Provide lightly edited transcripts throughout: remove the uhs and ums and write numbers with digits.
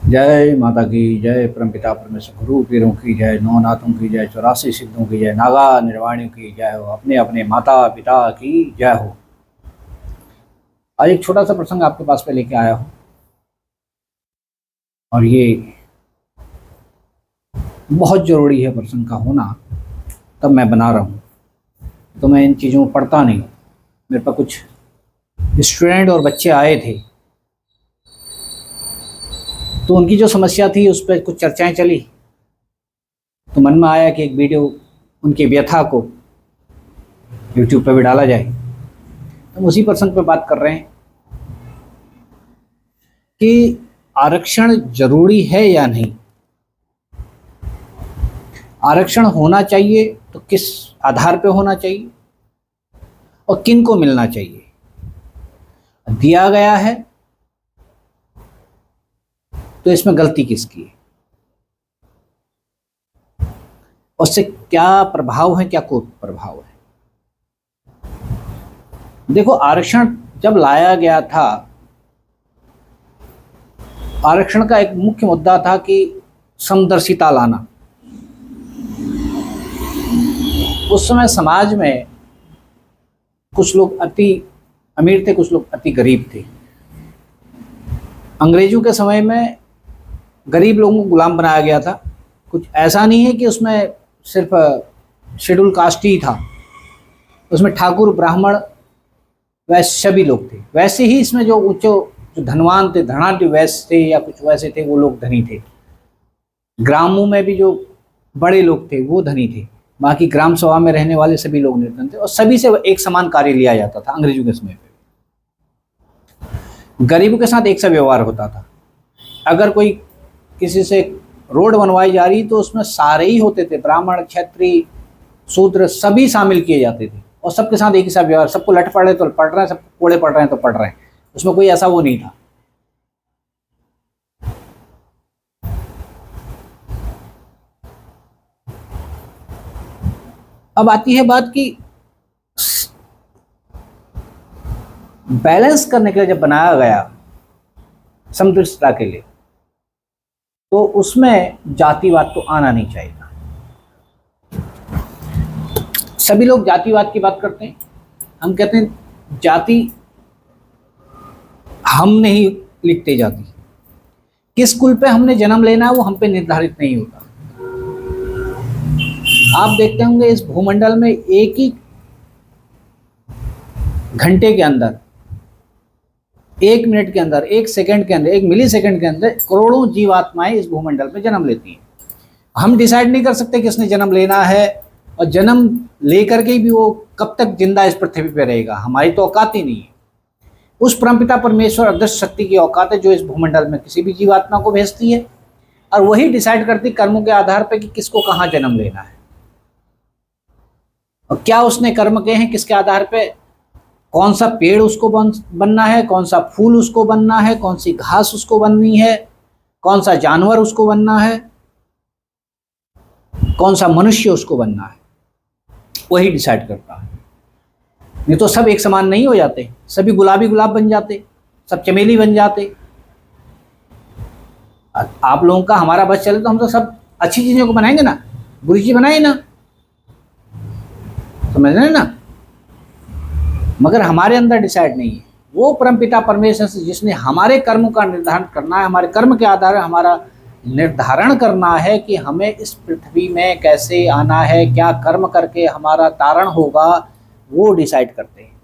जय माता की जय, परमपिता परमेश्वर गुरु पीरों की जय, नौनाथों की जय, 84 सिद्धों की जय, नागा निर्वाणियों की जय हो, अपने अपने माता पिता की जय हो। आज एक छोटा सा प्रसंग आपके पास पे लेके आया हूँ और ये बहुत ज़रूरी है प्रसंग का होना, तब मैं बना रहा हूँ। तो मैं इन चीज़ों को पढ़ता नहीं हूँ। मेरे पास कुछ स्टूडेंट और बच्चे आए थे, तो उनकी जो समस्या थी उस पर कुछ चर्चाएं चली। तो मन में आया कि एक वीडियो उनकी व्यथा को यूट्यूब पर भी डाला जाए। हम उसी प्रसंग पर बात कर रहे हैं कि आरक्षण जरूरी है या नहीं, आरक्षण होना चाहिए तो किस आधार पे होना चाहिए और किन को मिलना चाहिए, दिया गया है तो इसमें गलती किसकी है, उससे क्या प्रभाव है, क्या कुप्रभाव है। देखो, आरक्षण जब लाया गया था, आरक्षण का एक मुख्य मुद्दा था कि समदर्शिता लाना। उस समय समाज में कुछ लोग अति अमीर थे, कुछ लोग अति गरीब थे। अंग्रेजों के समय में गरीब लोगों को गुलाम बनाया गया था। कुछ ऐसा नहीं है कि उसमें सिर्फ शेड्यूल कास्ट ही था, उसमें ठाकुर ब्राह्मण वैश्य सभी लोग थे। वैसे ही इसमें जो जो धनवान थे, धनाढ्य वैश्य थे या कुछ वैसे थे, वो लोग धनी थे। ग्रामों में भी जो बड़े लोग थे वो धनी थे, बाकी ग्राम सभा में रहने वाले सभी लोग निर्धन थे और सभी से एक समान कार्य लिया जाता था। अंग्रेजों के समय पे गरीबों के साथ एक सा व्यवहार होता था। अगर कोई किसी से रोड बनवाई जा रही तो उसमें सारे ही होते थे, ब्राह्मण क्षत्रिय शूद्र सभी शामिल किए जाते थे और सबके साथ एक ही सा व्यवहार। सबको लट पड़ रहे तो पढ़ रहे हैं, सबको कोड़े पड़ रहे हैं तो पढ़ रहे हैं, उसमें कोई ऐसा वो नहीं था। अब आती है बात कि बैलेंस करने के लिए जब बनाया गया समदृष्टता के लिए, तो उसमें जातिवाद तो आना नहीं चाहिए था। सभी लोग जातिवाद की बात करते हैं। हम कहते हैं जाति हम नहीं लिखते, जाति किस कुल पे हमने जन्म लेना है वो हम पे निर्धारित नहीं होता। आप देखते होंगे इस भूमंडल में एक ही घंटे के अंदर, एक मिनट के अंदर, एक सेकंड के अंदर, एक मिली सेकंड के अंदर करोड़ों जीवात्माएं इस भूमंडल में जन्म लेती हैं। हम डिसाइड नहीं कर सकते किसने जन्म लेना है, और जन्म लेकर के भी वो कब तक जिंदा इस पृथ्वी पे रहेगा, हमारी तो औकात ही नहीं है। उस परमपिता परमेश्वर अदृश्य शक्ति की औकात है जो इस भूमंडल में किसी भी जीवात्मा को भेजती है, और वही डिसाइड करती कर्मों के आधार पर कि किसको कहाँ जन्म लेना है और क्या उसने कर्म किए हैं, किसके आधार पे कौन सा पेड़ उसको बनना है, कौन सा फूल उसको बनना है, कौन सी घास उसको बननी है, कौन सा जानवर उसको बनना है, कौन सा मनुष्य उसको बनना है, वही डिसाइड करता है। नहीं तो सब एक समान नहीं हो जाते, सभी गुलाबी गुलाब बन जाते, सब चमेली बन जाते। आप लोगों का हमारा बस चले तो हम तो सब अच्छी चीजों को बनाएंगे ना, बुरी चीज बनाए ना, समझ रहे ना। मगर हमारे अंदर डिसाइड नहीं है। वो परमपिता परमेश्वर से जिसने हमारे कर्म का निर्धारण करना है, हमारे कर्म के आधार हमारा निर्धारण करना है कि हमें इस पृथ्वी में कैसे आना है, क्या कर्म करके हमारा तारण होगा, वो डिसाइड करते हैं।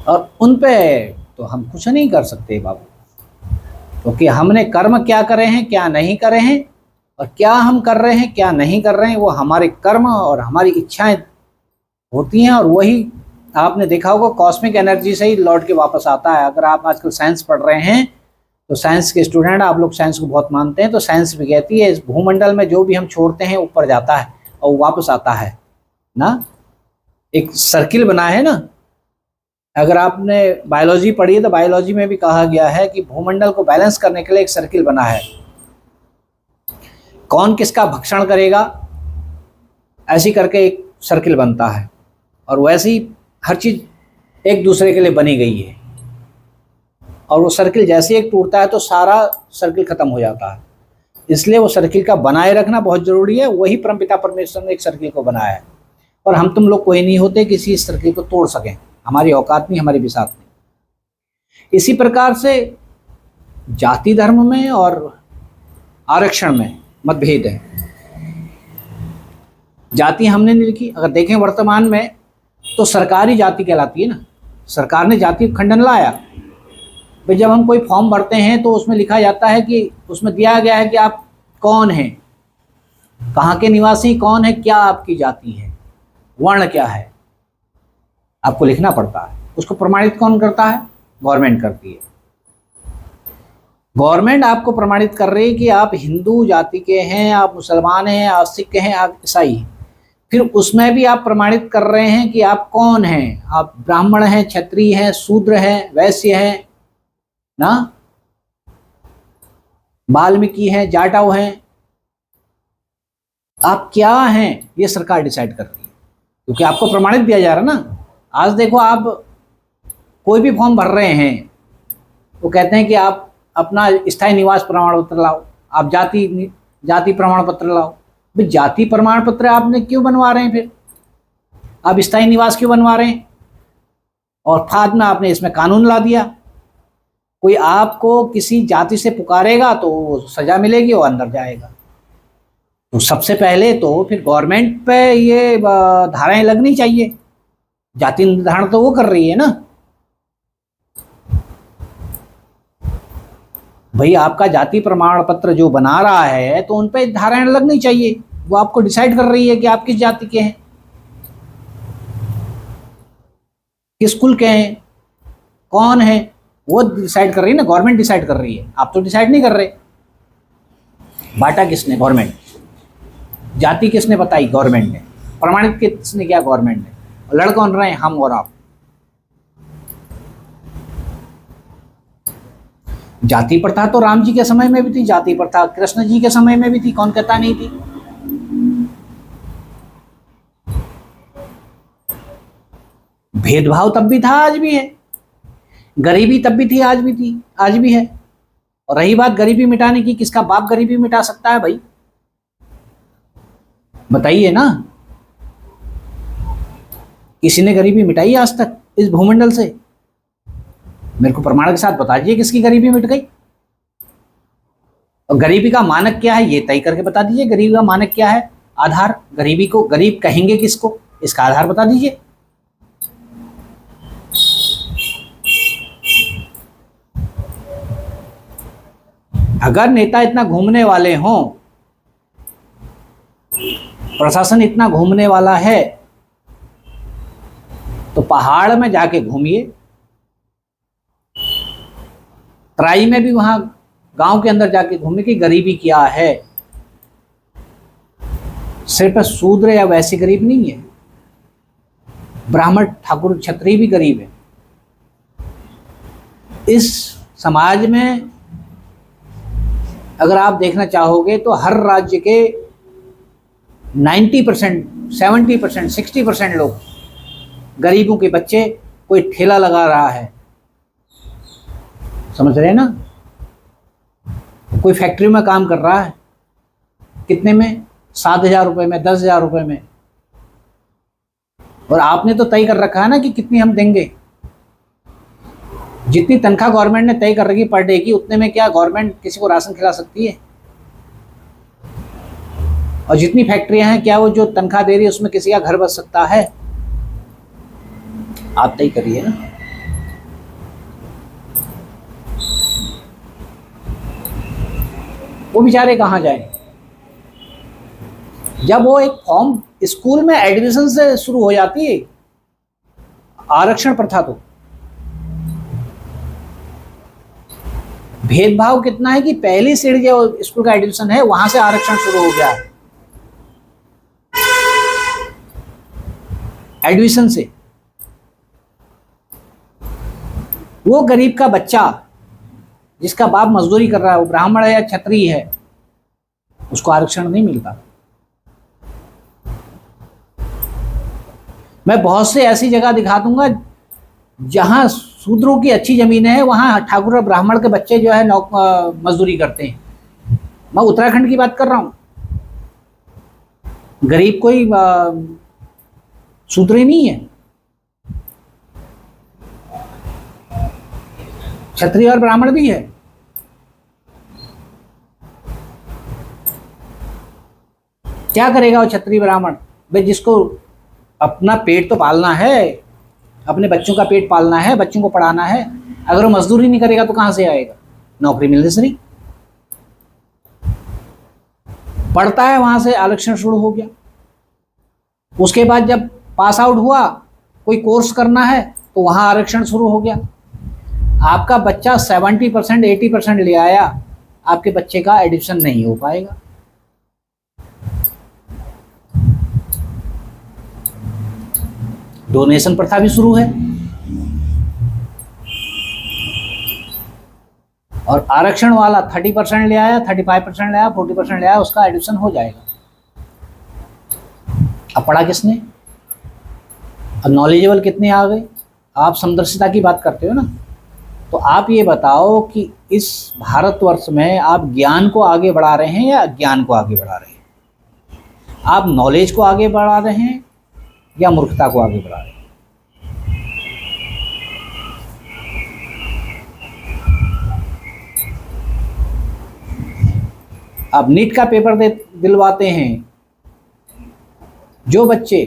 और उन पे तो हम कुछ नहीं कर सकते बाबू, क्योंकि हमने कर्म क्या करे हैं, क्या नहीं करे हैं, और क्या हम कर रहे हैं, क्या नहीं कर रहे हैं, वो हमारे कर्म और हमारी इच्छाएं होती हैं। और वही आपने देखा होगा कॉस्मिक एनर्जी से ही लौट के वापस आता है। अगर आप आजकल साइंस पढ़ रहे हैं तो साइंस के स्टूडेंट, आप लोग साइंस को बहुत मानते हैं, तो साइंस भी कहती है इस भूमंडल में जो भी हम छोड़ते हैं ऊपर जाता है और वापस आता है ना। एक सर्किल बना है ना। अगर आपने बायोलॉजी पढ़ी है तो बायोलॉजी में भी कहा गया है कि भूमंडल को बैलेंस करने के लिए एक सर्किल बना है। कौन किसका भक्षण करेगा, ऐसी करके एक सर्किल बनता है, और वैसे ही हर चीज एक दूसरे के लिए बनी गई है। और वो सर्किल जैसे एक टूटता है तो सारा सर्किल खत्म हो जाता है। इसलिए वो सर्किल का बनाए रखना बहुत जरूरी है। वही परमपिता परमेश्वर ने एक सर्किल को बनाया है, और हम तुम लोग कोई नहीं होते किसी सर्किल को तोड़ सकें। हमारी औकात नहीं, हमारी बिसात नहीं। इसी प्रकार से जाति धर्म में और आरक्षण में मतभेद है। जाति हमने नहीं लिखी। अगर देखें वर्तमान में तो सरकारी जाति कहलाती है ना, सरकार ने जाति खंडन लाया। भाई जब हम कोई फॉर्म भरते हैं तो उसमें लिखा जाता है कि उसमें दिया गया है कि आप कौन हैं, कहाँ के निवासी कौन है, क्या आपकी जाति है, वर्ण क्या है, आपको लिखना पड़ता है। उसको प्रमाणित कौन करता है? गवर्नमेंट करती है। गवर्नमेंट आपको प्रमाणित कर रही है कि आप हिंदू जाति के हैं, आप मुसलमान हैं, आप सिख हैं, आप ईसाई हैं। फिर उसमें भी आप प्रमाणित कर रहे हैं कि आप कौन हैं, आप ब्राह्मण हैं, क्षत्रिय हैं, शूद्र हैं, वैश्य हैं ना, वाल्मीकि हैं, जाटव हैं, आप क्या हैं, ये सरकार डिसाइड कर रही है, क्योंकि आपको प्रमाणित दिया जा रहा है ना। आज देखो, आप कोई भी फॉर्म भर रहे हैं वो कहते हैं कि आप अपना स्थायी निवास प्रमाण पत्र लाओ, आप जाति प्रमाण पत्र लाओ। भाई जाति प्रमाण पत्र आपने क्यों बनवा रहे हैं? फिर आप स्थायी निवास क्यों बनवा रहे हैं? और बाद में आपने इसमें कानून ला दिया, कोई आपको किसी जाति से पुकारेगा तो वो सजा मिलेगी, वो अंदर जाएगा। तो सबसे पहले तो फिर गवर्नमेंट पे ये धाराएं लगनी चाहिए। जाति निर्धारण तो वो कर रही है ना। भाई आपका जाति प्रमाण पत्र जो बना रहा है तो उन पे धाराएं लगनी चाहिए। वो आपको डिसाइड कर रही है कि आप किस जाति के हैं, किस कुल के हैं, कौन है, वो डिसाइड कर रही है ना। गवर्नमेंट डिसाइड कर रही है, आप तो डिसाइड नहीं कर रहे। बांटा किसने? गवर्नमेंट। जाति किसने बताई? गवर्नमेंट ने। प्रमाणित किसने किया? गवर्नमेंट ने। लड़ कौन रहे हैं? हम और आप। जाति प्रथा तो राम जी के समय में भी थी, जाति प्रथा कृष्ण जी के समय में भी थी, कौन कहता नहीं थी। भेदभाव तब भी था, आज भी है। गरीबी तब भी थी, आज भी थी, आज भी है। और रही बात गरीबी मिटाने की, किसका बाप गरीबी मिटा सकता है भाई? बताइए ना, किसी ने गरीबी मिटाई आज तक इस भूमंडल से? मेरे को प्रमाण के साथ बता दीजिए किसकी गरीबी मिट गई। और गरीबी का मानक क्या है ये तय करके बता दीजिए। गरीबी का मानक क्या है? आधार। गरीबी को गरीब कहेंगे किसको? इसका आधार बता दीजिए। अगर नेता इतना घूमने वाले हों, प्रशासन इतना घूमने वाला है, तो पहाड़ में जाके घूमिए, तराई में भी, वहां गांव के अंदर जाके घूमिए कि गरीबी क्या है। सिर्फ शूद्र या वैसे गरीब नहीं है, ब्राह्मण ठाकुर क्षत्रिय भी गरीब है। इस समाज में अगर आप देखना चाहोगे तो हर राज्य के 90%, 70%, 60% लोग, गरीबों के बच्चे, कोई ठेला लगा रहा है, समझ रहे हैं ना, कोई फैक्ट्री में काम कर रहा है। कितने में? 7,000 रुपये में, 10,000 रुपये में। और आपने तो तय कर रखा है ना कि कितनी हम देंगे। जितनी तनख्वाह गवर्नमेंट ने तय कर रखी पर डे की, उतने में क्या गवर्नमेंट किसी को राशन खिला सकती है? और जितनी फैक्ट्रियां हैं, क्या वो जो तनख्वाह दे रही है उसमें किसी का घर बच सकता है? आप तय करिए ना। वो बेचारे कहाँ जाए? जब वो एक फॉर्म स्कूल में एडमिशन से शुरू हो जाती है आरक्षण प्रथा, तो भेदभाव कितना है कि पहली सीढ़ी जो स्कूल का एडमिशन है वहां से आरक्षण शुरू हो गया है। एडमिशन से वो गरीब का बच्चा जिसका बाप मजदूरी कर रहा है, वो ब्राह्मण है या क्षत्रिय है, उसको आरक्षण नहीं मिलता। मैं बहुत से ऐसी जगह दिखा दूंगा जहां शूद्रों की अच्छी ज़मीनें हैं, वहाँ ठाकुर और ब्राह्मण के बच्चे जो है मजदूरी करते हैं। मैं उत्तराखंड की बात कर रहा हूँ। गरीब कोई शूद्र ही नहीं है, क्षत्रिय और ब्राह्मण भी है। क्या करेगा वो क्षत्रिय ब्राह्मण? भाई जिसको अपना पेट तो पालना है, अपने बच्चों का पेट पालना है, बच्चों को पढ़ाना है, अगर वो मजदूरी नहीं करेगा तो कहाँ से आएगा? नौकरी मिलने से नहीं। पढ़ता है, वहां से आरक्षण शुरू हो गया। उसके बाद जब पास आउट हुआ, कोई कोर्स करना है तो वहां आरक्षण शुरू हो गया। आपका बच्चा 70% 80% ले आया, आपके बच्चे का एडमिशन नहीं हो पाएगा। डोनेशन प्रथा भी शुरू है, और आरक्षण वाला 30% ले आया, 35% ले आया, 40% ले आया, उसका एडमिशन हो जाएगा। अब पढ़ा किसने? अब नॉलेजेबल कितने आ गए? आप समदर्शिता की बात करते हो ना, तो आप ये बताओ कि इस भारतवर्ष में आप ज्ञान को आगे बढ़ा रहे हैं या अज्ञान को आगे बढ़ा रहे हैं? आप नॉलेज को आगे बढ़ा रहे हैं या मूर्खता को आगे बढ़ा रहे हैं? आप नीट का पेपर दिलवाते हैं, जो बच्चे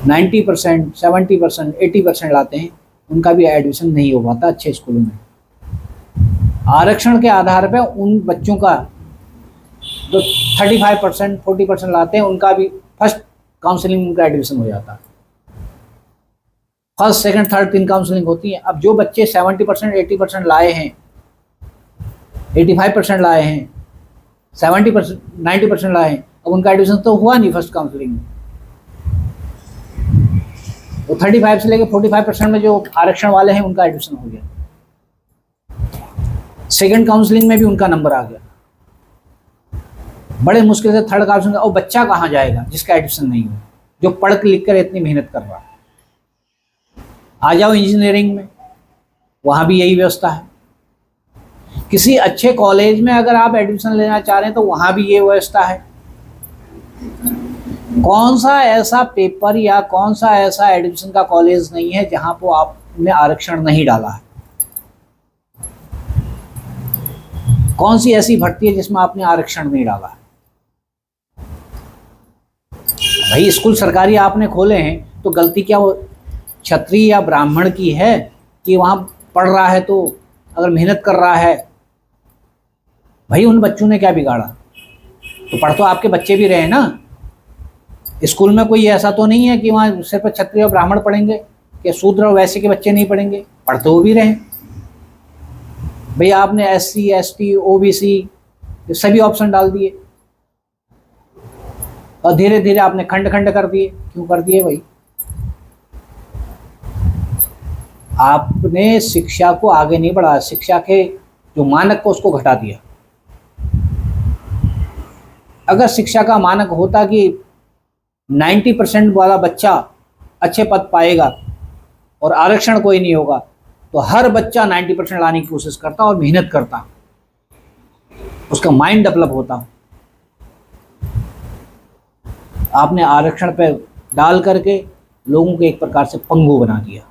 90%, 70%, 80% लाते हैं, उनका भी एडमिशन नहीं हो पाता अच्छे स्कूलों में। आरक्षण के आधार पर उन बच्चों का जो 35%, 40% लाते हैं, उनका भी फर्स्ट काउंसलिंग उनका एडमिशन हो जाता है। फर्स्ट, सेकंड, थर्ड 3 काउंसलिंग होती है। अब जो बच्चे 70%, 80% लाए हैं, 85% लाए हैं, 70%, 90% लाए हैं, अब उनका एडमिशन तो हुआ नहीं फर्स्ट काउंसलिंग में। तो 35 से लेकर 45% में जो आरक्षण वाले हैं उनका एडमिशन हो गया। सेकंड काउंसलिंग में भी उनका नंबर आ गया। बड़े मुश्किल से थर्ड काउंसलिंग, और बच्चा कहाँ जाएगा जिसका एडमिशन नहीं हो, जो पढ़ लिख कर इतनी मेहनत कर रहा है? आ जाओ इंजीनियरिंग में, वहाँ भी यही व्यवस्था है। किसी अच्छे कॉलेज में अगर आप एडमिशन लेना चाह रहे हैं तो वहाँ भी ये व्यवस्था है। कौन सा ऐसा पेपर या कौन सा ऐसा एडमिशन का कॉलेज नहीं है जहाँ पर आपने आरक्षण नहीं डाला है? कौन सी ऐसी भर्ती है जिसमें आपने आरक्षण नहीं डाला है? भाई स्कूल सरकारी आपने खोले हैं, तो गलती क्या वो क्षत्रिय या ब्राह्मण की है कि वहाँ पढ़ रहा है तो अगर मेहनत कर रहा है? भाई उन बच्चों ने क्या बिगाड़ा? तो पढ़ तो आपके बच्चे भी रहे ना। स्कूल में कोई ऐसा तो नहीं है कि वहाँ सिर्फ क्षत्रिय और ब्राह्मण पढ़ेंगे, कि शूद्र और वैश्य के बच्चे नहीं पढ़ेंगे, पढ़ तो वो भी रहे। भाई आपने SC, ST, OBC सभी ऑप्शन डाल दिए, और धीरे धीरे आपने खंड खंड कर दिए। क्यों कर दिए भाई? आपने शिक्षा को आगे नहीं बढ़ाया, शिक्षा के जो मानक को उसको घटा दिया। अगर शिक्षा का मानक होता कि 90% वाला बच्चा अच्छे पद पाएगा और आरक्षण कोई नहीं होगा, तो हर बच्चा 90% लाने की कोशिश करता और मेहनत करता, उसका माइंड डेवलप होता। आपने आरक्षण पे डाल करके लोगों को एक प्रकार से पंगु बना दिया।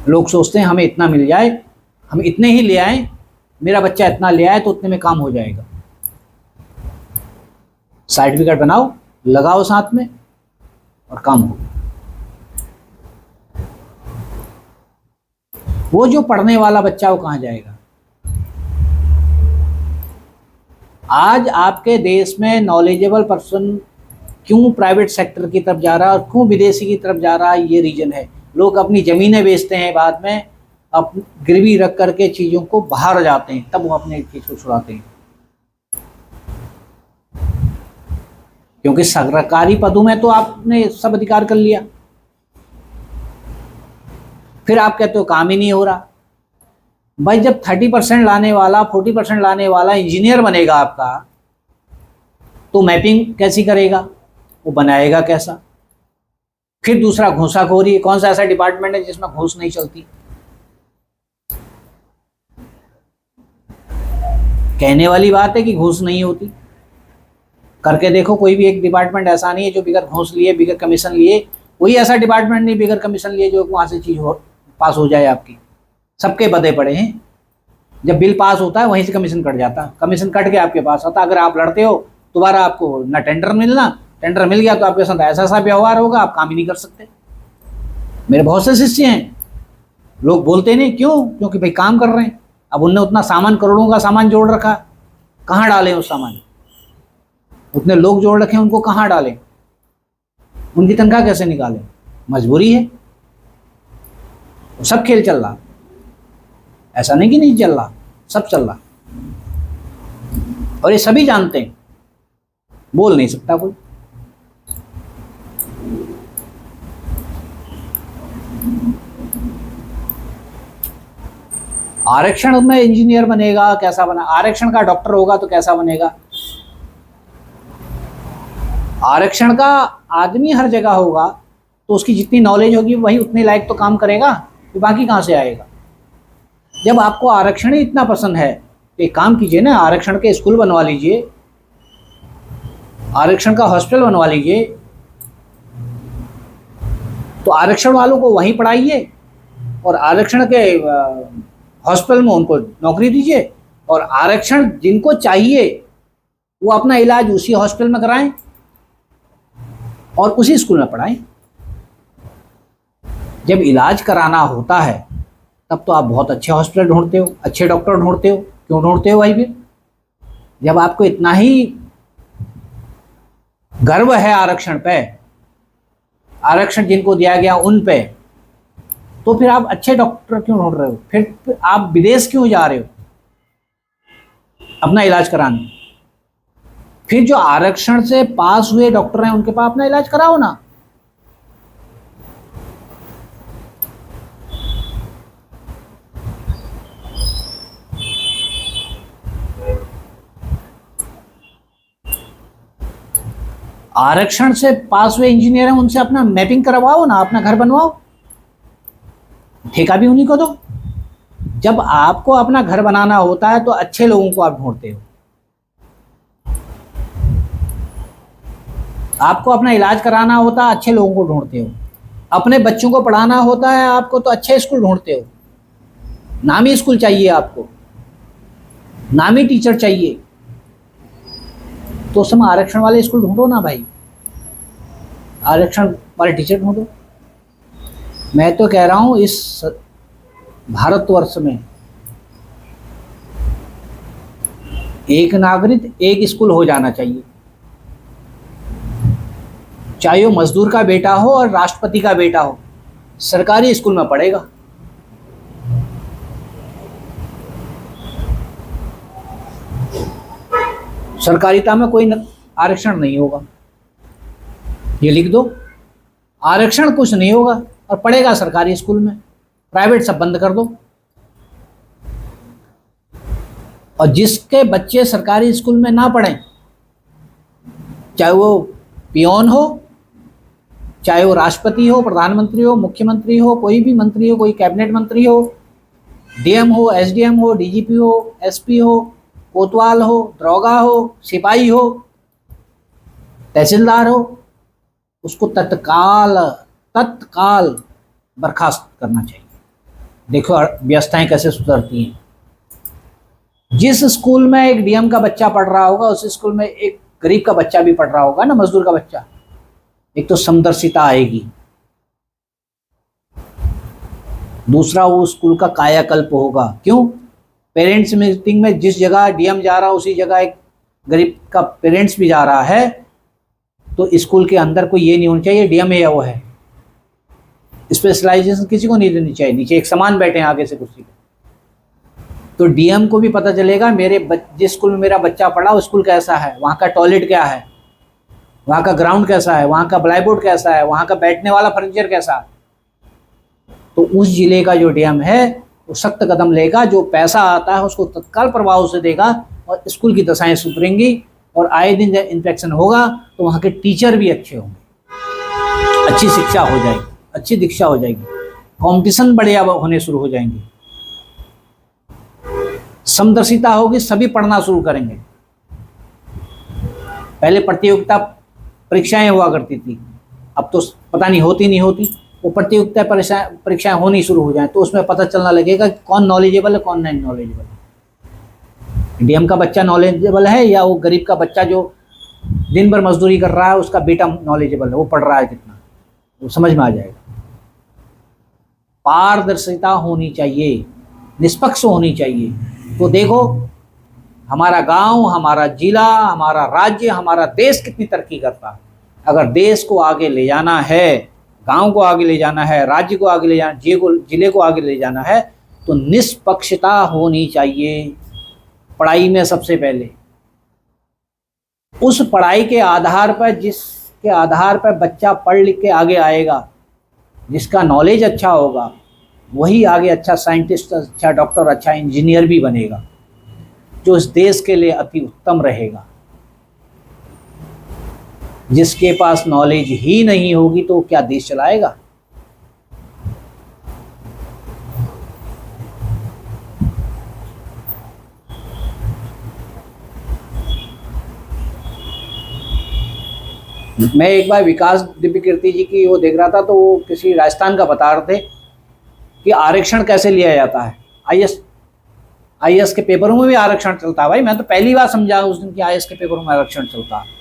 लोग सोचते हैं हमें इतना मिल जाए, हम इतने ही ले आए, मेरा बच्चा इतना ले आए तो उतने में काम हो जाएगा। सर्टिफिकेट बनाओ, लगाओ साथ में, और काम हो। वो जो पढ़ने वाला बच्चा वो कहाँ जाएगा? आज आपके देश में नॉलेजेबल पर्सन क्यों प्राइवेट सेक्टर की तरफ जा रहा है और क्यों विदेशी की तरफ जा रहा है? ये रीजन है। लोग अपनी ज़मीनें बेचते हैं, बाद में अब गिरवी रख करके चीज़ों को बाहर जाते हैं, तब वो अपने चीज़ को छुड़ाते हैं। क्योंकि सरकारी पदों में तो आपने सब अधिकार कर लिया, फिर आप कहते हो काम ही नहीं हो रहा। भाई जब 30% लाने वाला, 40% लाने वाला इंजीनियर बनेगा आपका, तो मैपिंग कैसी करेगा? वो बनाएगा कैसा? फिर दूसरा घूसाखोरी। कौन सा ऐसा डिपार्टमेंट है जिसमें घूस नहीं चलती? कहने वाली बात है कि घूस नहीं होती, करके देखो। कोई भी एक डिपार्टमेंट ऐसा नहीं है जो बिगर घूस लिए, बिगर कमीशन लिए, कोई ऐसा डिपार्टमेंट नहीं बिगर कमीशन लिए जो वहां से चीज पास हो जाए आपकी। सबके बदे पड़े हैं। जब बिल पास होता है वहीं से कमीशन कट जाता है, कमीशन कट के आपके पास आता। अगर आप लड़ते हो दोबारा आपको ना टेंडर मिलना, टेंडर मिल गया तो आपके साथ ऐसा ऐसा व्यवहार होगा, आप काम ही नहीं कर सकते। मेरे बहुत से शिष्य हैं, लोग बोलते नहीं, क्यों? क्योंकि भाई काम कर रहे हैं। अब उनने उतना सामान, करोड़ों का सामान जोड़ रखा, कहाँ डालें उस सामान? उतने लोग जोड़ रखे हैं, उनको कहाँ डालें? उनकी तनख्वाह कैसे निकालें? मजबूरी है। सब खेल चल रहा, ऐसा नहीं कि नहीं चल रहा, सब चल रहा। और ये सभी जानते हैं, बोल नहीं सकता कोई। आरक्षण में इंजीनियर बनेगा, कैसा बना? आरक्षण का डॉक्टर होगा तो कैसा बनेगा? आरक्षण का आदमी हर जगह होगा तो उसकी जितनी नॉलेज होगी वही उतने लायक तो काम करेगा, तो बाकी कहाँ से आएगा? जब आपको आरक्षण ही इतना पसंद है तो एक काम कीजिए ना, आरक्षण के स्कूल बनवा लीजिए, आरक्षण का हॉस्टल बनवा लीजिए, तो आरक्षण वालों को वहीं पढ़ाइए और आरक्षण के हॉस्पिटल में उनको नौकरी दीजिए, और आरक्षण जिनको चाहिए वो अपना इलाज उसी हॉस्पिटल में कराएं और उसी स्कूल में पढ़ाएं। जब इलाज कराना होता है तब तो आप बहुत अच्छे हॉस्पिटल ढूंढते हो, अच्छे डॉक्टर ढूंढते हो। क्यों ढूंढते हो भाई? फिर जब आपको इतना ही गर्व है आरक्षण पे, आरक्षण जिनको दिया गया उन पे, तो फिर आप अच्छे डॉक्टर क्यों ढूंढ रहे हो? फिर आप विदेश क्यों जा रहे हो अपना इलाज कराने? फिर जो आरक्षण से पास हुए डॉक्टर हैं उनके पास अपना इलाज कराओ ना। आरक्षण से पास हुए इंजीनियर हैं, उनसे अपना मैपिंग करवाओ ना, अपना घर बनवाओ, ठेका भी उन्हीं को दो। जब आपको अपना घर बनाना होता है तो अच्छे लोगों को आप ढूंढते हो, आपको अपना इलाज कराना होता है अच्छे लोगों को ढूंढते हो, अपने बच्चों को पढ़ाना होता है आपको तो अच्छे स्कूल ढूंढते हो। नामी स्कूल चाहिए आपको, नामी टीचर चाहिए, तो उस समय आरक्षण वाले स्कूल ढूंढो ना भाई, आरक्षण वाले टीचर ढूंढो। मैं तो कह रहा हूं इस भारतवर्ष में एक नागरिक एक स्कूल हो जाना चाहिए, चाहे वो मजदूर का बेटा हो और राष्ट्रपति का बेटा हो, सरकारी स्कूल में पढ़ेगा। सरकारिता में कोई आरक्षण नहीं होगा, ये लिख दो, आरक्षण कुछ नहीं होगा और पढ़ेगा सरकारी स्कूल में, प्राइवेट सब बंद कर दो। और जिसके बच्चे सरकारी स्कूल में ना पढ़ें, चाहे वो पियोन हो, चाहे वो राष्ट्रपति हो, प्रधानमंत्री हो, मुख्यमंत्री हो, कोई भी मंत्री हो, कोई कैबिनेट मंत्री हो, डीएम हो, एसडीएम हो, डीजीपी हो, एसपी हो, कोतवाल हो, दरोगा हो, सिपाही हो, तहसीलदार हो, उसको तत्काल बर्खास्त करना चाहिए। देखो व्यवस्थाएं कैसे सुधरती हैं। जिस स्कूल में एक डीएम का बच्चा पढ़ रहा होगा उस स्कूल में एक गरीब का बच्चा भी पढ़ रहा होगा ना, मजदूर का बच्चा, एक तो समदर्शिता आएगी, दूसरा वो स्कूल का कायाकल्प होगा। क्यों? पेरेंट्स मीटिंग में जिस जगह डीएम जा रहा है उसी जगह एक गरीब का पेरेंट्स भी जा रहा है, तो स्कूल के अंदर कोई ये नहीं होना चाहिए डीएम है या वो है, स्पेशलाइजेशन किसी को नहीं देनी चाहिए। नीचे एक समान बैठे हैं आगे से कुर्सी पे, तो डीएम को भी पता चलेगा मेरे जिस स्कूल में मेरा बच्चा पढ़ा वो स्कूल कैसा है, वहाँ का टॉयलेट क्या है, वहाँ का ग्राउंड कैसा है, वहाँ का ब्लैकबोर्ड कैसा है, वहाँ का बैठने वाला फर्नीचर कैसा है। तो उस जिले का जो डीएम है वो सख्त कदम लेगा, जो पैसा आता है उसको तत्काल प्रभाव से देगा और स्कूल की दशाएं सुधरेंगी और आए दिन जब इंस्पेक्शन होगा तो वहाँ के टीचर भी अच्छे होंगे, अच्छे अच्छी शिक्षा हो जाएगी, अच्छी दीक्षा हो जाएगी, कंपटीशन बढ़िया होने शुरू हो जाएंगे, समदर्शिता होगी, सभी पढ़ना शुरू करेंगे। पहले प्रतियोगिता परीक्षाएं हुआ करती थी, अब तो पता नहीं होती नहीं होती। वो प्रतियोगिता परीक्षाएं होनी शुरू हो जाए तो उसमें पता चलना लगेगा कि कौन नॉलेजेबल है, कौन नहीं नॉलेजेबल है। डीएम का बच्चा नॉलेजेबल है या वो गरीब का बच्चा जो दिन भर मजदूरी कर रहा है उसका बेटा नॉलेजेबल है, वो पढ़ रहा है कितना, वो समझ में आ जाएगा। पारदर्शिता होनी चाहिए, निष्पक्ष होनी चाहिए। तो देखो हमारा गांव, हमारा जिला, हमारा राज्य, हमारा देश कितनी तरक्की करता है। अगर देश को आगे ले जाना है, गांव को आगे ले जाना है, राज्य को आगे ले जाना, जिले को आगे ले जाना है, तो निष्पक्षता होनी चाहिए पढ़ाई में सबसे पहले। उस पढ़ाई के आधार पर, जिसके आधार पर बच्चा पढ़ लिख के आगे आएगा, जिसका नॉलेज अच्छा होगा, वही आगे अच्छा साइंटिस्ट, अच्छा डॉक्टर, अच्छा इंजीनियर भी बनेगा, जो इस देश के लिए अति उत्तम रहेगा। जिसके पास नॉलेज ही नहीं होगी तो क्या देश चलाएगा। मैं एक बार विकास दिव्य कीर्ति जी की वो देख रहा था, तो वो किसी राजस्थान का बता रहे थे कि आरक्षण कैसे लिया जाता है। आईएएस के पेपरों में भी आरक्षण चलता है। भाई मैं तो पहली बार समझा उस दिन कि आईएएस के पेपरों में आरक्षण चलता है।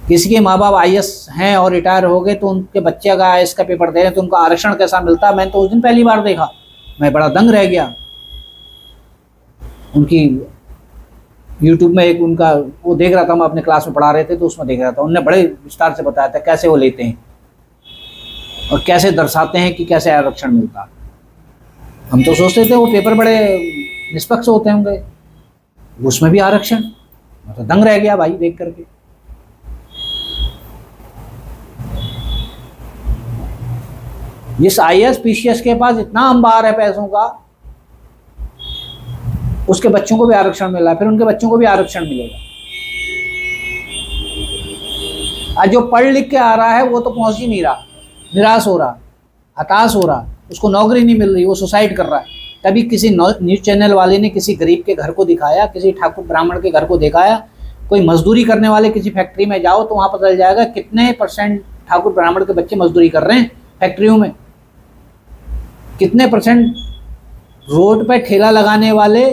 किसी के माँ बाप आईएएस हैं और रिटायर हो गए तो उनके बच्चे अगर आईएएस का पेपर दे रहे हैं तो उनका आरक्षण कैसा मिलता है, मैं तो उस दिन पहली बार देखा। मैं बड़ा दंग रह गया। उनकी यूट्यूब में एक उनका वो देख रहा था, मैं अपने क्लास में पढ़ा रहे थे तो उसमें देख रहा था, उन्होंने बड़े विस्तार से बताया था कैसे वो लेते हैं और कैसे दर्शाते हैं कि कैसे आरक्षण मिलता है। हम तो सोचते थे वो पेपर बड़े निष्पक्ष होते होंगे, उसमें भी आरक्षण। मैं तो दंग रह गया भाई देख करके। जिस आईएएस पीसीएस के पास इतना अंबार है पैसों का, उसके बच्चों को भी आरक्षण मिला है, फिर उनके बच्चों को भी आरक्षण मिलेगा। आज जो पढ़ लिख के आ रहा है वो तो पहुंच ही नहीं रहा, निराश हो रहा, हताश हो रहा, उसको नौकरी नहीं मिल रही, वो सुसाइड कर रहा है। तभी किसी न्यूज़ चैनल वाले ने किसी गरीब के घर को दिखाया, किसी ठाकुर ब्राह्मण के घर को दिखाया। कोई मजदूरी करने वाले किसी फैक्ट्री में जाओ तो वहाँ पता चल जाएगा कितने % ठाकुर ब्राह्मण के बच्चे मजदूरी कर रहे हैं फैक्ट्रियों में, कितने % रोड पे ठेला लगाने वाले,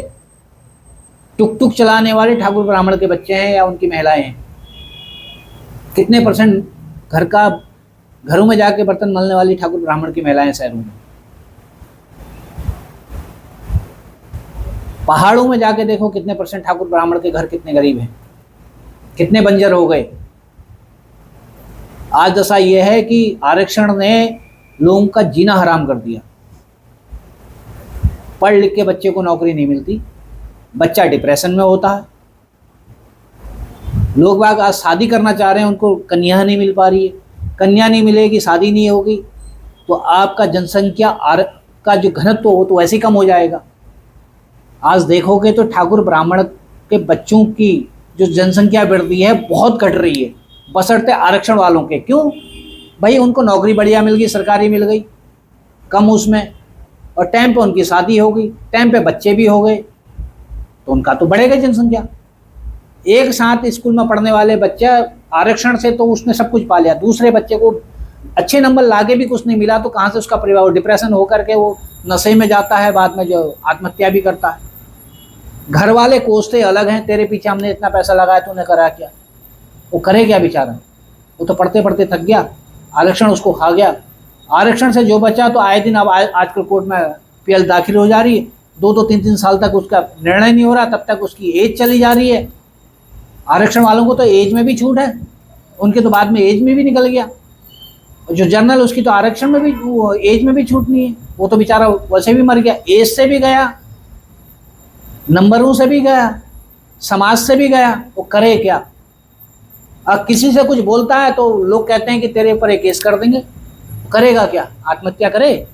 टुक टुक चलाने वाले ठाकुर ब्राह्मण के बच्चे हैं या उनकी महिलाएं हैं, कितने % घरों में जाके बर्तन मलने वाली ठाकुर ब्राह्मण की महिलाएं शहरों में। पहाड़ों में जाके देखो कितने % ठाकुर ब्राह्मण के घर कितने गरीब हैं, कितने बंजर हो गए। आज दशा यह है कि आरक्षण ने लोगों का जीना हराम कर दिया। पढ़ लिख के बच्चे को नौकरी नहीं मिलती, बच्चा डिप्रेशन में होता है। लोग बाग आज शादी करना चाह रहे हैं, उनको कन्या नहीं मिल पा रही है। कन्या नहीं मिलेगी, शादी नहीं होगी, तो आपका जनसंख्या का जो घनत्व हो तो वैसे ही कम हो जाएगा। आज देखोगे तो ठाकुर ब्राह्मण के बच्चों की जो जनसंख्या बढ़ रही है बहुत घट रही है, बशर्ते आरक्षण वालों के। क्यों भाई, उनको नौकरी बढ़िया मिल गई, सरकारी मिल गई कम उसमें, और टाइम पे उनकी शादी हो गई, टाइम पे बच्चे भी हो गए, तो उनका तो बढ़ेगा जनसंख्या। एक साथ स्कूल में पढ़ने वाले बच्चा आरक्षण से तो उसने सब कुछ पा लिया, दूसरे बच्चे को अच्छे नंबर लाके भी कुछ नहीं मिला तो कहाँ से उसका परिवार, डिप्रेशन होकर के वो नशे में जाता है, बाद में जो आत्महत्या भी करता है। घर वाले कोसते अलग हैं, तेरे पीछे हमने इतना पैसा लगाया, तूने करा क्या? वो करे क्या बेचारा? वो तो पढ़ते पढ़ते थक गया, आरक्षण उसको खा गया। आरक्षण से जो बचा तो आए दिन अब आजकल कोर्ट में पीएल दाखिल हो जा रही है, 2-3 साल तक उसका निर्णय नहीं हो रहा, तब तक उसकी एज चली जा रही है। आरक्षण वालों को तो एज में भी छूट है, उनके तो बाद में एज में भी निकल गया। जो जनरल उसकी तो आरक्षण में भी, एज में भी छूट नहीं है, वो तो बेचारा वैसे भी मर गया, एज से भी गया, नंबरों से भी गया, समाज से भी गया। वो करे क्या? अब किसी से कुछ बोलता है तो लोग कहते हैं कि तेरे ऊपर एक केस कर देंगे, करेगा क्या? आत्महत्या करे?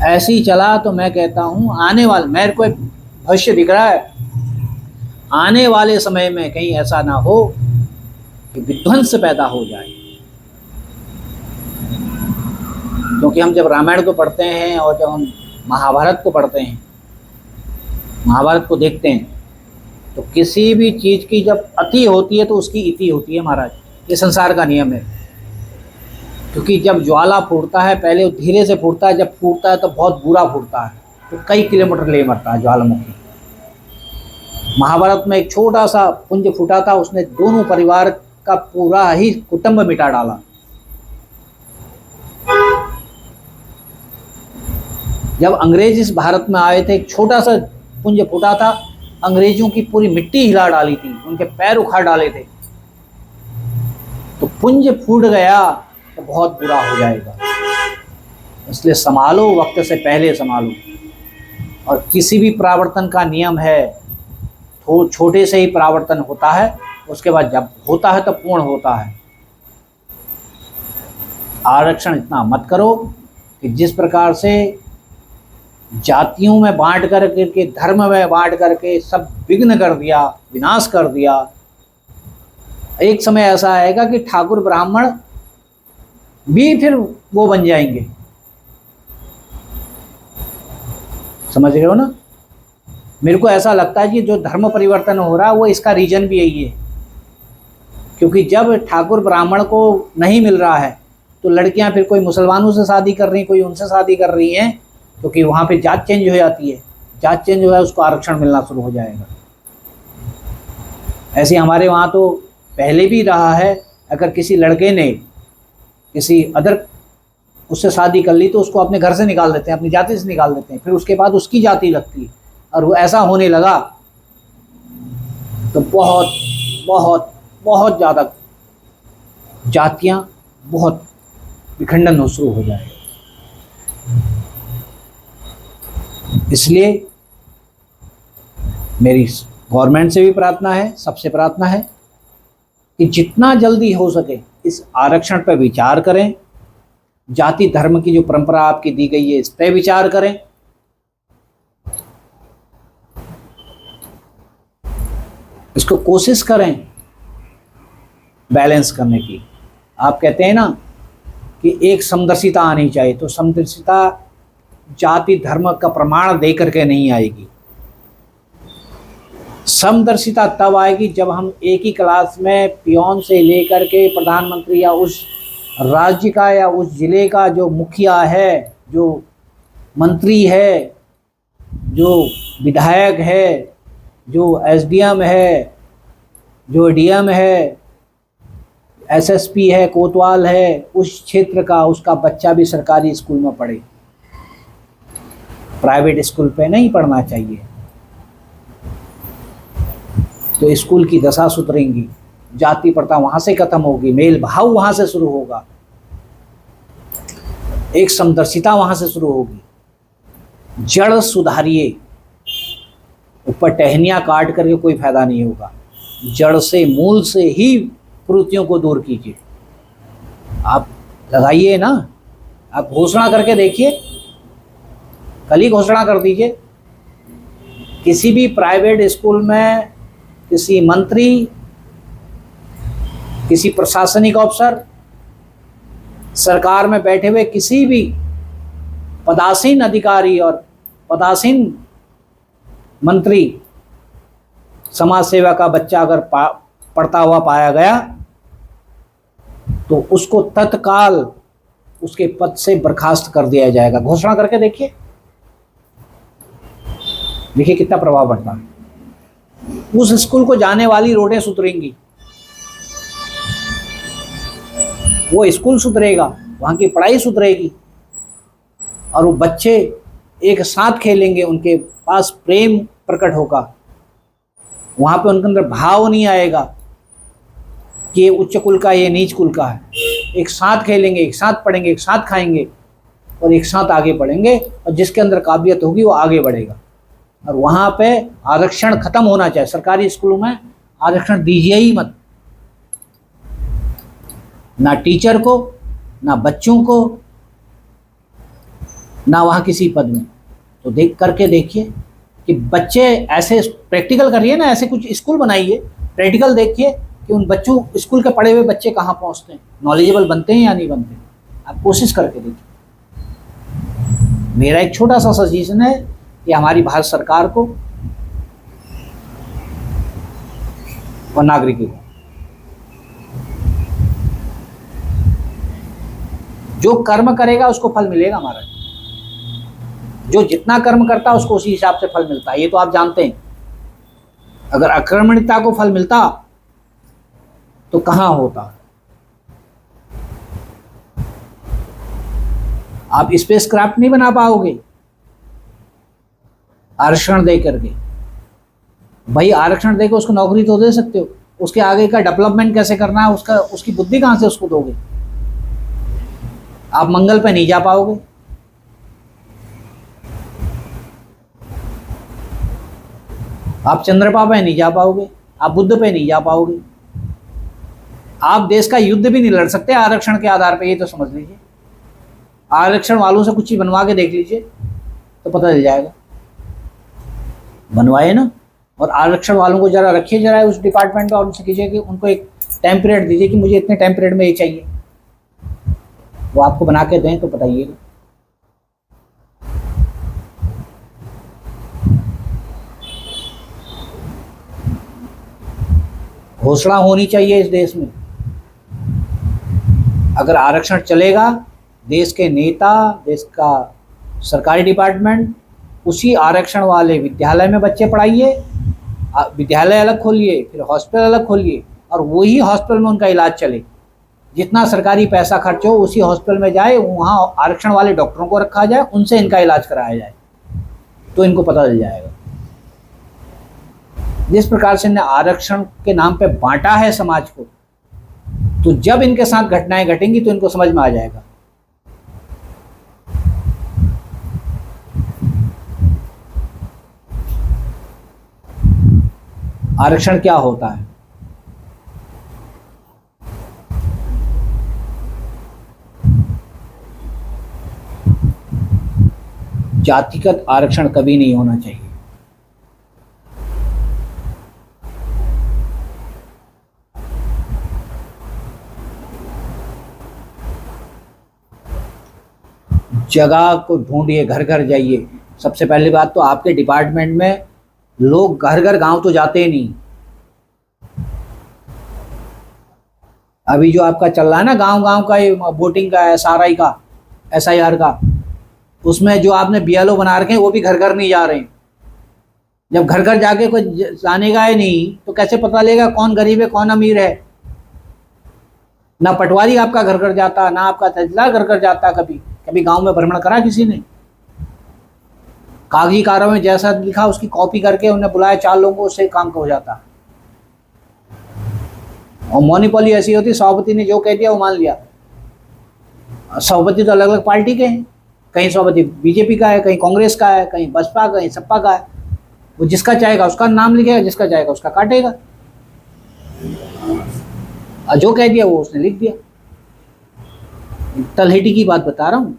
ऐसे ही चला तो मैं कहता हूँ आने वाले, मेरे को एक भविष्य दिख रहा है, आने वाले समय में कहीं ऐसा ना हो कि विध्वंस पैदा हो जाए, क्योंकि हम जब रामायण को पढ़ते हैं और जब हम महाभारत को पढ़ते हैं, महाभारत को देखते हैं, तो किसी भी चीज़ की जब अति होती है तो उसकी इति होती है महाराज। ये संसार का नियम है। क्योंकि जब ज्वाला फूटता है पहले वो धीरे से फूटता है, जब फूटता है तो बहुत बुरा फूटता है, तो कई किलोमीटर ले मरता है ज्वालामुखी। महाभारत में एक छोटा सा पुंज फूटा था, उसने दोनों परिवार का पूरा ही कुटुंब मिटा डाला। जब अंग्रेज इस भारत में आए थे, एक छोटा सा पुंज फूटा था, अंग्रेजों की पूरी मिट्टी हिला डाली थी, उनके पैर उखाड़ डाले थे। तो पुंज फूट गया तो बहुत बुरा हो जाएगा। इसलिए संभालो, वक्त से पहले संभालो। और किसी भी परावर्तन का नियम है, तो छोटे से ही परावर्तन होता है, उसके बाद जब होता है तो पूर्ण होता है। आरक्षण इतना मत करो कि जिस प्रकार से जातियों में बांट करके, धर्म में बांट करके सब विघ्न कर दिया, विनाश कर दिया। एक समय ऐसा आएगा कि ठाकुर ब्राह्मण भी फिर वो बन जाएंगे। समझ रहे हो ना? मेरे को ऐसा लगता है कि जो धर्म परिवर्तन हो रहा है वो इसका रीजन भी यही है। क्योंकि जब ठाकुर ब्राह्मण को नहीं मिल रहा है तो लड़कियां फिर कोई मुसलमानों से शादी कर रही हैं, कोई उनसे शादी कर रही हैं, क्योंकि वहाँ पे जात चेंज हो जाती है। जात चेंज हो है, उसको आरक्षण मिलना शुरू हो जाएगा। ऐसे हमारे वहाँ तो पहले भी रहा है, अगर किसी लड़के ने किसी अदर उससे शादी कर ली तो उसको अपने घर से निकाल देते हैं, अपनी जाति से निकाल देते हैं, फिर उसके बाद उसकी जाति लगती है। और वो ऐसा होने लगा तो बहुत बहुत बहुत ज़्यादा जातियाँ बहुत विखंडन शुरू हो जाएगा। इसलिए मेरी गवर्नमेंट से भी प्रार्थना है, सबसे प्रार्थना है कि जितना जल्दी हो सके इस आरक्षण पर विचार करें। जाति धर्म की जो परंपरा आपकी दी गई है, इस पर विचार करें। इसको कोशिश करें बैलेंस करने की। आप कहते हैं ना कि एक समदर्शिता आनी चाहिए, तो समदर्शिता जाति धर्म का प्रमाण दे करके नहीं आएगी। समदर्शिता तब आएगी जब हम एक ही क्लास में पियोन से लेकर के प्रधानमंत्री या उस राज्य का या उस जिले का जो मुखिया है, जो मंत्री है, जो विधायक है, जो एसडीएम है, जो डीएम है, एसएसपी है, कोतवाल है, उस क्षेत्र का उसका बच्चा भी सरकारी स्कूल में पढ़े। प्राइवेट स्कूल पे नहीं पढ़ना चाहिए। तो स्कूल की दशा सुधरेंगी, जाति प्रथा वहाँ से खत्म होगी, मेल भाव वहाँ से शुरू होगा, एक समदर्शिता वहाँ से शुरू होगी। जड़ सुधारिए, ऊपर टहनियाँ काट करके कोई फायदा नहीं होगा। जड़ से, मूल से ही कुरीतियों को दूर कीजिए। आप लगाइए ना, आप घोषणा करके देखिए, कल ही घोषणा कर दीजिए। किसी भी प्राइवेट स्कूल में किसी मंत्री, किसी प्रशासनिक अफसर, सरकार में बैठे हुए किसी भी पदासीन अधिकारी और पदासीन मंत्री, समाज सेवा का बच्चा अगर पढ़ता हुआ पाया गया तो उसको तत्काल उसके पद से बर्खास्त कर दिया जाएगा। घोषणा करके देखिए, देखिए कितना प्रभाव पड़ता है। उस स्कूल को जाने वाली रोडें सुधरेंगी, वो स्कूल सुधरेगा, वहाँ की पढ़ाई सुधरेगी, और वो बच्चे एक साथ खेलेंगे, उनके पास प्रेम प्रकट होगा। वहाँ पे उनके अंदर भाव नहीं आएगा कि ये उच्च कुल का, ये नीच कुल का है। एक साथ खेलेंगे, एक साथ पढ़ेंगे, एक साथ खाएंगे और एक साथ आगे बढ़ेंगे, और जिसके अंदर काबिलियत होगी वो आगे बढ़ेगा। और वहाँ पे आरक्षण खत्म होना चाहिए। सरकारी स्कूलों में आरक्षण दीजिए ही मत, ना टीचर को, ना बच्चों को, ना वहाँ किसी पद में। तो देख करके देखिए कि बच्चे ऐसे प्रैक्टिकल करिए ना, ऐसे कुछ स्कूल बनाइए, प्रैक्टिकल देखिए कि उन बच्चों, स्कूल के पढ़े हुए बच्चे कहाँ पहुँचते हैं, नॉलेजेबल बनते हैं या नहीं बनते। आप कोशिश करके देखिए। मेरा एक छोटा सा सजेशन है कि हमारी भारत सरकार को और नागरिकों को, जो कर्म करेगा उसको फल मिलेगा हमारा। जो जितना कर्म करता है उसको उसी हिसाब से फल मिलता है, ये तो आप जानते हैं। अगर अकर्मण्यता को फल मिलता तो कहां होता। आप स्पेस क्राफ्ट नहीं बना पाओगे आरक्षण दे करके। भाई आरक्षण देकर उसको नौकरी तो दे सकते हो, उसके आगे का डेवलपमेंट कैसे करना है उसकी बुद्धि कहां से उसको दोगे। आप मंगल पे नहीं जा पाओगे। आप चंद्रमा पे नहीं जा पाओगे, आप बुध पे नहीं जा पाओगे। आप देश का युद्ध भी नहीं लड़ सकते आरक्षण के आधार पे, ये तो समझ लीजिए। आरक्षण वालों से कुछ चीज बनवा के देख लीजिए तो पता चल जाएगा। बनवाए ना, और आरक्षण वालों को जरा रखिए जरा उस डिपार्टमेंट में, और उनसे कीजिए कि उनको एक टाइम पीरियड दीजिए कि मुझे इतने टाइम पीरियड में ये चाहिए, वो आपको बना के दें तो बताइएगा। घोषणा होनी चाहिए इस देश में। अगर आरक्षण चलेगा, देश के नेता, देश का सरकारी डिपार्टमेंट उसी आरक्षण वाले विद्यालय में बच्चे पढ़ाइए, विद्यालय अलग खोलिए, फिर हॉस्पिटल अलग खोलिए, और वही हॉस्पिटल में उनका इलाज चले। जितना सरकारी पैसा खर्च हो उसी हॉस्पिटल में जाए, वहाँ आरक्षण वाले डॉक्टरों को रखा जाए, उनसे इनका इलाज कराया जाए, तो इनको पता चल जाएगा। जिस प्रकार से इन्हें आरक्षण के नाम पे बांटा है समाज को, तो जब इनके साथ घटनाएं घटेंगी तो इनको समझ में आ जाएगा। आरक्षण क्या होता है। जातिगत आरक्षण कभी नहीं होना चाहिए। जगह को ढूंढिए, घर घर जाइए। सबसे पहली बात तो आपके डिपार्टमेंट में लोग घर घर, गांव तो जाते ही नहीं। अभी जो आपका चल रहा है ना गांव गांव का ये वोटिंग का, SRI का, SIR का, उसमें जो आपने BLO बना रखे हैं वो भी घर घर नहीं जा रहे हैं। जब घर घर जाके कोई जानेगा ही नहीं तो कैसे पता लगेगा कौन गरीब है कौन अमीर है। ना पटवारी आपका घर घर जाता, ना आपका तहसीलदार घर घर जाता। कभी कभी गांव में भ्रमण करा किसी ने? कागजी कार्यों में जैसा लिखा उसकी कॉपी करके उन्हें बुलाया 4 लोगों, उससे काम का हो जाता। और मोनोपोली ऐसी होती, सभापति ने जो कह दिया वो मान लिया। सभापति तो अलग अलग पार्टी के हैं, कहीं सभापति BJP का है, कहीं कांग्रेस का है, कहीं बसपा, कहीं सपा का है। वो जिसका चाहेगा उसका नाम लिखेगा, जिसका चाहेगा उसका काटेगा, और जो कह दिया वो उसने लिख दिया। तलहटी की बात बता रहा हूं।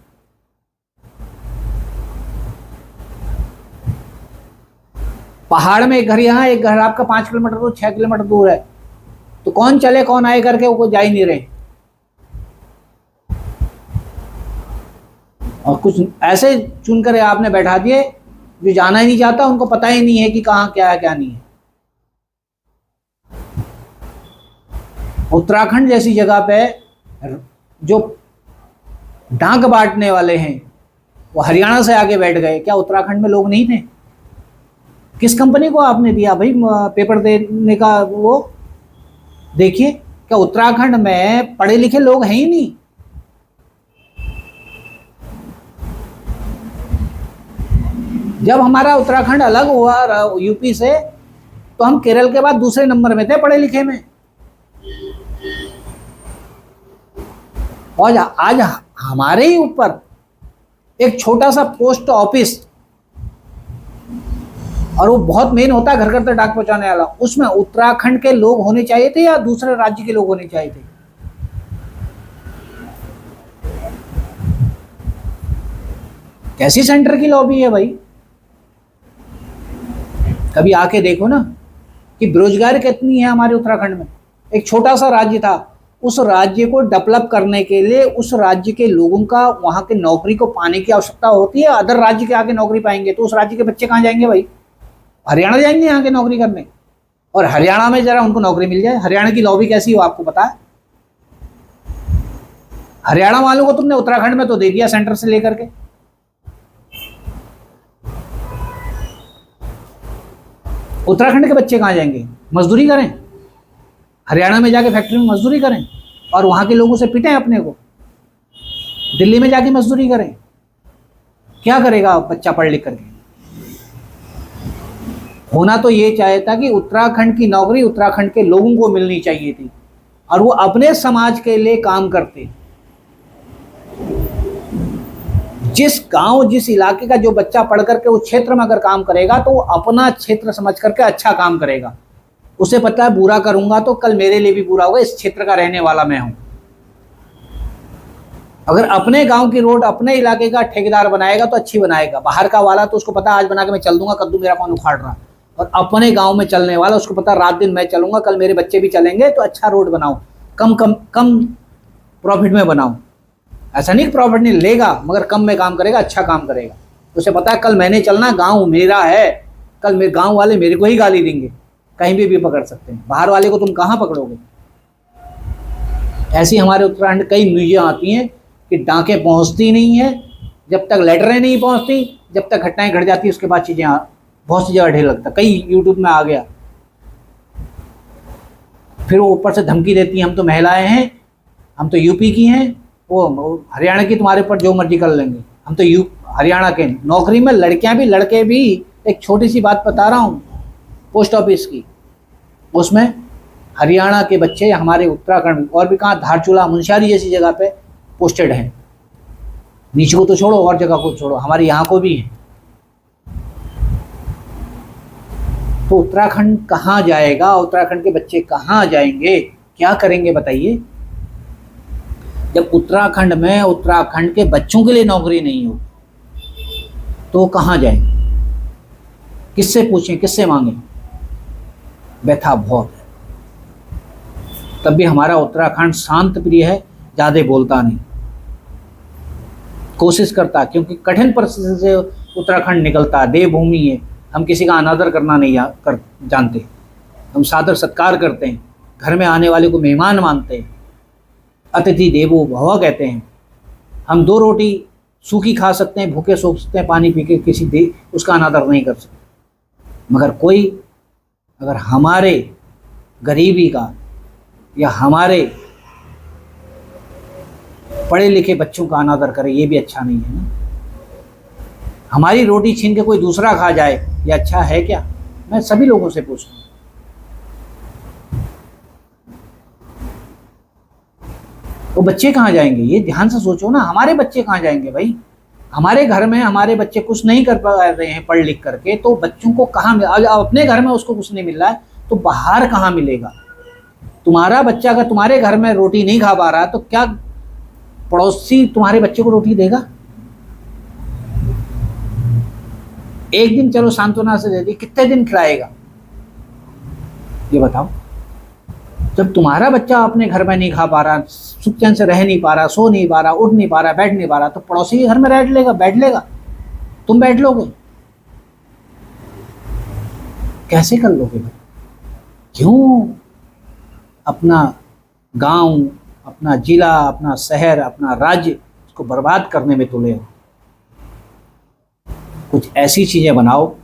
पहाड़ में एक घर यहाँ, एक घर आपका 5 किलोमीटर दूर, 6 किलोमीटर दूर है, तो कौन चले कौन आए करके वो जा ही नहीं रहे। और कुछ ऐसे चुनकर आपने बैठा दिए जो जाना ही नहीं चाहता, उनको पता ही नहीं है कि कहाँ क्या है क्या नहीं है। उत्तराखंड जैसी जगह पे जो डाक बांटने वाले हैं वो हरियाणा से आगे बैठ गए। क्या उत्तराखंड में लोग नहीं थे? किस कंपनी को आपने दिया भाई पेपर देने का? वो देखिए, क्या उत्तराखंड में पढ़े लिखे लोग हैं ही नहीं? जब हमारा उत्तराखंड अलग हुआ यूपी से, तो हम केरल के बाद दूसरे नंबर में थे पढ़े लिखे में। और आज हमारे ही ऊपर एक छोटा सा पोस्ट ऑफिस, और वो बहुत मेन होता है घर घर तक डाक पहुंचाने वाला, उसमें उत्तराखंड के लोग होने चाहिए थे या दूसरे राज्य के लोग होने चाहिए थे? कैसी सेंटर की लॉबी है भाई? कभी आके देखो ना कि बेरोजगारी कितनी है हमारे उत्तराखंड में। एक छोटा सा राज्य था, उस राज्य को डेवलप करने के लिए उस राज्य के लोगों का वहां के नौकरी को पाने की आवश्यकता होती है। अदर राज्य के आके नौकरी पाएंगे तो उस राज्य के बच्चे कहाँ जाएंगे भाई? हरियाणा जाएंगे यहाँ के नौकरी करने। और हरियाणा में जरा उनको नौकरी मिल जाए। हरियाणा की लॉबी कैसी हो आपको पता है? हरियाणा वालों को तुमने उत्तराखंड में तो दे दिया सेंटर से लेकर के। उत्तराखंड के बच्चे कहाँ जाएंगे? मजदूरी करें, हरियाणा में जाके फैक्ट्री में मजदूरी करें और वहां के लोगों से पिटें अपने को। दिल्ली में जाके मजदूरी करें। क्या करेगा बच्चा पढ़ लिख करके? होना तो ये चाहता कि उत्तराखंड की नौकरी उत्तराखंड के लोगों को मिलनी चाहिए थी और वो अपने समाज के लिए काम करते। जिस गांव जिस इलाके का जो बच्चा पढ़ करके उस क्षेत्र में अगर काम करेगा तो वो अपना क्षेत्र समझ करके अच्छा काम करेगा। उसे पता है बुरा करूंगा तो कल मेरे लिए भी बुरा होगा, इस क्षेत्र का रहने वाला मैं हूं। अगर अपने गांव की रोड अपने इलाके का ठेकेदार बनाएगा तो अच्छी बनाएगा। बाहर का वाला तो उसको पता आज बना के मैं चल दूंगा, कद्दू मेरा कौन उखाड़ रहा। और अपने गांव में चलने वाला उसको पता रात दिन मैं चलूंगा, कल मेरे बच्चे भी चलेंगे, तो अच्छा रोड बनाओ, कम कम कम प्रॉफिट में बनाओ। ऐसा नहीं प्रॉफिट नहीं लेगा मगर कम में काम करेगा, अच्छा काम करेगा। उसे पता है कल मैंने चलना, गांव मेरा है, कल मेरे गांव वाले मेरे को ही गाली देंगे, कहीं भी पकड़ सकते हैं। बाहर वाले को तुम कहाँ पकड़ोगे? ऐसी हमारे उत्तराखंड कई न्यूज़ें आती हैं कि डांकें पहुंचती नहीं है, जब तक लेटरें नहीं पहुंचती, जब तक घटनाएं घट जाती है उसके बाद चीज़ें बहुत सी जगह ढेर लगता। कई यूट्यूब में आ गया। फिर वो ऊपर से धमकी देती हैं, हम तो महिलाएं हैं, हम तो यूपी की हैं, वो हरियाणा की, तुम्हारे ऊपर जो मर्जी कर लेंगे, हम तो हरियाणा के। नौकरी में लड़कियां भी लड़के भी। एक छोटी सी बात बता रहा हूँ पोस्ट ऑफिस की, उसमें हरियाणा के बच्चे हमारे उत्तराखंड और भी कहाँ धारचूला मुंशियारी जैसी जगह पे पोस्टेड हैं। नीचे को तो छोड़ो और जगह को छोड़ो, हमारे यहाँ को भी है। तो उत्तराखंड कहाँ जाएगा? उत्तराखंड के बच्चे कहाँ जाएंगे? क्या करेंगे बताइए? जब उत्तराखंड में उत्तराखंड के बच्चों के लिए नौकरी नहीं हो तो कहाँ जाएंगे? किससे पूछें, किससे मांगें? व्यथा बहुत है। तब भी हमारा उत्तराखंड शांत प्रिय है, ज़्यादा बोलता नहीं, कोशिश करता, क्योंकि कठिन परिस्थिति से उत्तराखंड निकलता। देवभूमि है, हम किसी का अनादर करना नहीं जानते। हम सादर सत्कार करते हैं, घर में आने वाले को मेहमान मानते हैं, अतिथि देवो भव कहते हैं। हम 2 रोटी सूखी खा सकते हैं, भूखे सो सकते हैं, पानी पी के उसका अनादर नहीं कर सकते। मगर कोई अगर हमारे गरीबी का या हमारे पढ़े लिखे बच्चों का अनादर करे, ये भी अच्छा नहीं है ना। हमारी रोटी छीन के कोई दूसरा खा जाए, ये अच्छा है क्या? मैं सभी लोगों से पूछता हूँ। वो बच्चे कहाँ जाएंगे? ये ध्यान से सोचो ना, हमारे बच्चे कहाँ जाएंगे भाई? हमारे घर में हमारे बच्चे कुछ नहीं कर पा रहे हैं पढ़ लिख करके, तो बच्चों को कहाँ अपने घर में उसको कुछ नहीं मिल रहा है तो बाहर कहाँ मिलेगा? तुम्हारा बच्चा अगर तुम्हारे घर में रोटी नहीं खा पा रहा तो क्या पड़ोसी तुम्हारे बच्चे को रोटी देगा? एक दिन चलो सांत्वना से दे दी, कितने दिन खिलाएगा ये बताओ? जब तुम्हारा बच्चा अपने घर में नहीं खा पा रहा, सुख चैन से रह नहीं पा रहा, सो नहीं पा रहा, उठ नहीं पा रहा, बैठ नहीं पा रहा, तो पड़ोसी के घर में बैठ लेगा? तुम बैठ लोगे? कैसे कर लोगे भाई? क्यों अपना गांव, अपना जिला, अपना शहर, अपना राज्य इसको बर्बाद करने में तुले हो? कुछ ऐसी चीजें बनाओ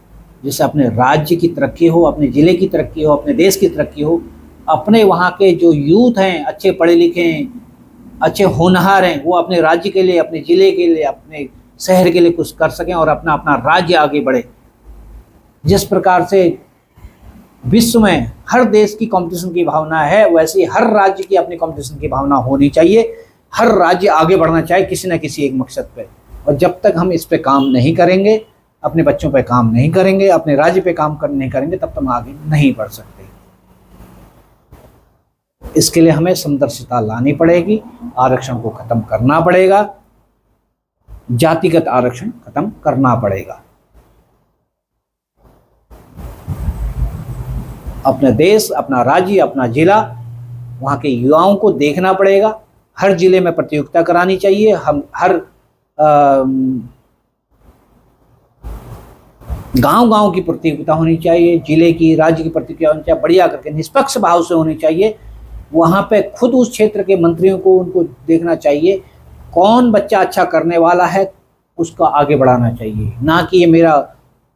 जिससे अपने राज्य की तरक्की हो, अपने जिले की तरक्की हो, अपने देश की तरक्की हो, अपने वहाँ के जो यूथ हैं, अच्छे पढ़े लिखे हैं, अच्छे होनहार हैं, वो अपने राज्य के लिए, अपने ज़िले के लिए, अपने शहर के लिए कुछ कर सकें और अपना अपना राज्य आगे बढ़े। जिस प्रकार से विश्व में हर देश की कंपटीशन की भावना है, वैसे हर राज्य की अपनी कंपटीशन की भावना होनी चाहिए। हर राज्य आगे बढ़ना चाहिए किसी न किसी एक मकसद पे। और जब तक हम इस पे काम नहीं करेंगे, अपने बच्चों पे काम नहीं करेंगे, अपने राज्य पे काम नहीं करेंगे, तब तक हम आगे नहीं बढ़ सकते। इसके लिए हमें समदर्शिता लानी पड़ेगी, आरक्षण को खत्म करना पड़ेगा, जातिगत आरक्षण खत्म करना पड़ेगा। अपना देश, अपना राज्य, अपना जिला वहाँ के युवाओं को देखना पड़ेगा। हर जिले में प्रतियोगिता करानी चाहिए। हम हर गांव-गांव की प्रतियोगिता होनी चाहिए, जिले की, राज्य की प्रतियोगिता होनी चाहिए, बढ़िया करके निष्पक्ष भाव से होनी चाहिए। वहाँ पे खुद उस क्षेत्र के मंत्रियों को उनको देखना चाहिए कौन बच्चा अच्छा करने वाला है, उसका आगे बढ़ाना चाहिए, ना कि ये मेरा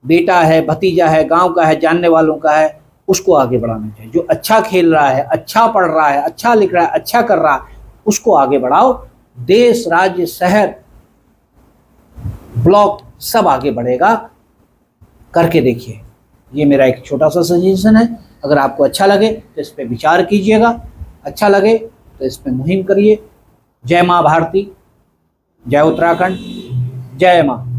बेटा है, भतीजा है, गांव का है, जानने वालों का है, उसको आगे बढ़ाना चाहिए। जो अच्छा खेल रहा है, अच्छा पढ़ रहा है, अच्छा लिख रहा है, अच्छा कर रहा है, उसको आगे बढ़ाओ। देश, राज्य, शहर, ब्लॉक सब आगे बढ़ेगा। करके देखिए। ये मेरा एक छोटा सा सजेशन है। अगर आपको अच्छा लगे तो इस पर विचार कीजिएगा, अच्छा लगे तो इस पर मुहिम करिए। जय माँ भारती, जय उत्तराखंड, जय माँ।